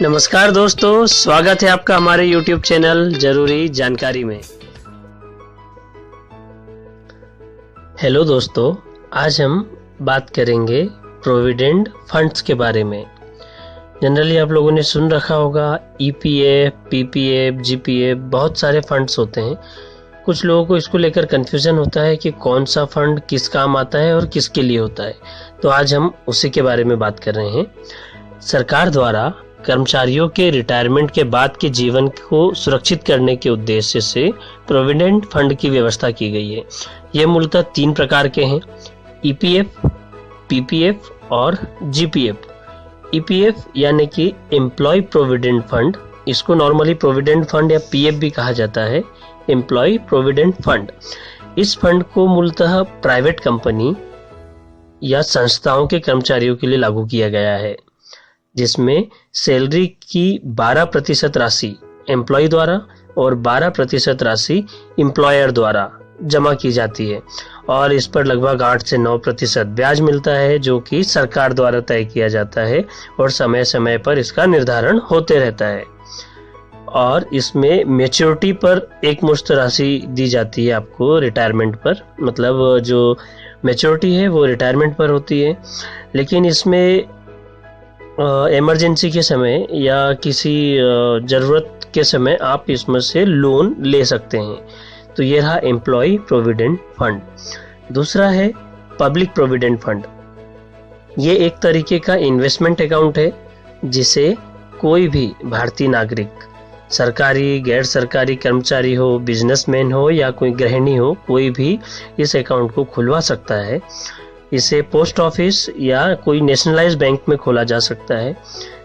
नमस्कार दोस्तों, स्वागत है आपका हमारे YouTube चैनल जरूरी जानकारी में। हेलो दोस्तों, आज हम बात करेंगे प्रोविडेंट फंड्स के बारे में। जनरली आप लोगों ने सुन रखा होगा EPF, PPF, GPF, बहुत सारे फंड्स होते हैं। कुछ लोगों को इसको लेकर कन्फ्यूजन होता है कि कौन सा फंड किस काम आता है और किसके लिए होता है, तो आज हम उसी के बारे में बात कर रहे हैं। सरकार द्वारा कर्मचारियों के रिटायरमेंट के बाद के जीवन को सुरक्षित करने के उद्देश्य से प्रोविडेंट फंड की व्यवस्था की गई है। ये मूलतः 3 प्रकार के हैं: EPF, PPF और GPF। EPF यानी कि एम्प्लॉय प्रोविडेंट फंड, इसको नॉर्मली प्रोविडेंट फंड या PF भी कहा जाता है, एम्प्लॉय प्रोविडेंट फंड। इस फंड को मूलतः प्राइवेट कंपनी या संस्थाओं के कर्मचारियों के लिए लागू किया गया है, जिसमें सैलरी की 12% राशि एम्प्लॉय द्वारा और 12% राशि एम्प्लॉयर द्वारा जमा की जाती है और इस पर लगभग 8 से 9% ब्याज मिलता है, जो कि सरकार द्वारा तय किया जाता है और समय समय पर इसका निर्धारण होते रहता है। और इसमें मैच्योरिटी पर एक मुश्त राशि दी जाती है आपको रिटायरमेंट पर, मतलब जो मैच्योरिटी है वो रिटायरमेंट पर होती है। लेकिन इसमें इमरजेंसी के समय या किसी ज़रूरत के समय आप इसमें से लोन ले सकते हैं। तो ये रहा एम्प्लॉय प्रोविडेंट फंड। दूसरा है पब्लिक प्रोविडेंट फंड। ये एक तरीके का इन्वेस्टमेंट अकाउंट है जिसे कोई भी भारतीय नागरिक, सरकारी गैर सरकारी कर्मचारी हो, बिजनेसमैन हो या कोई गृहिणी हो, कोई भी इस अकाउंट को खुलवा सकता है। इसे पोस्ट ऑफिस या कोई नेशनलाइज्ड बैंक में खोला जा सकता है,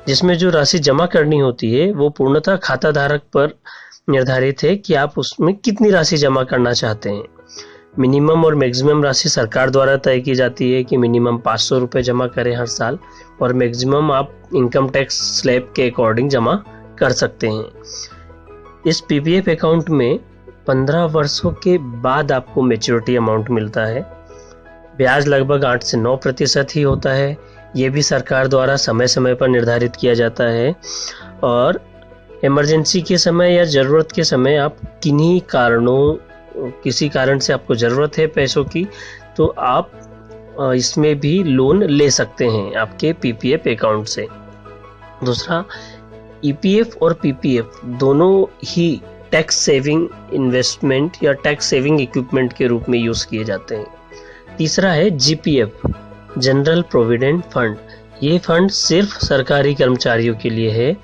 जिसमें जो राशि जमा करनी होती है वो पूर्णतः खाता धारक पर निर्धारित है कि आप उसमें कितनी राशि जमा करना चाहते हैं। मिनिमम और मैक्सिमम राशि सरकार द्वारा तय की जाती है कि मिनिमम 500 रुपये जमा करें हर साल और मैक्सिमम आप इनकम टैक्स स्लैब के अकॉर्डिंग जमा कर सकते हैं। इस PPF अकाउंट में 15 वर्षों के बाद आपको मैच्योरिटी अमाउंट मिलता है। ब्याज लगभग 8 से 9% ही होता है। ये भी सरकार द्वारा समय समय पर निर्धारित किया जाता है और इमरजेंसी के समय या ज़रूरत के समय आप किसी कारण से आपको ज़रूरत है पैसों की, तो आप इसमें भी लोन ले सकते हैं आपके PPF अकाउंट से। दूसरा, EPF और PPF दोनों ही टैक्स सेविंग इन्वेस्टमेंट या टैक्स सेविंग इक्विपमेंट के रूप में यूज़ किए जाते हैं। तीसरा है GPF, जनरल प्रोविडेंट फंड। ये फंड सिर्फ सरकारी कर्मचारियों के लिए है,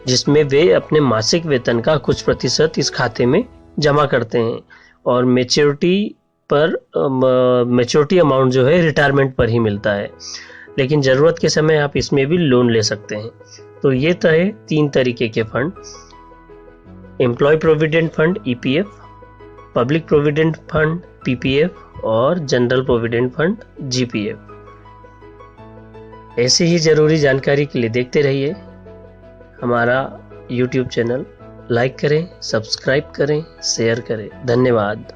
जिसमें वे अपने मासिक वेतन का कुछ प्रतिशत इस खाते में जमा करते हैं और मैच्योरिटी अमाउंट जो है रिटायरमेंट पर ही मिलता है, लेकिन ज़रूरत के समय आप इसमें भी लोन ले सकते हैं। तो ये तो है 3 तरीके के fund: employ provident fund EPF, public provident fund PPF और जनरल प्रोविडेंट फंड GPF। ऐसे ही जरूरी जानकारी के लिए देखते रहिए हमारा YouTube चैनल। लाइक करें, सब्सक्राइब करें, शेयर करें। धन्यवाद।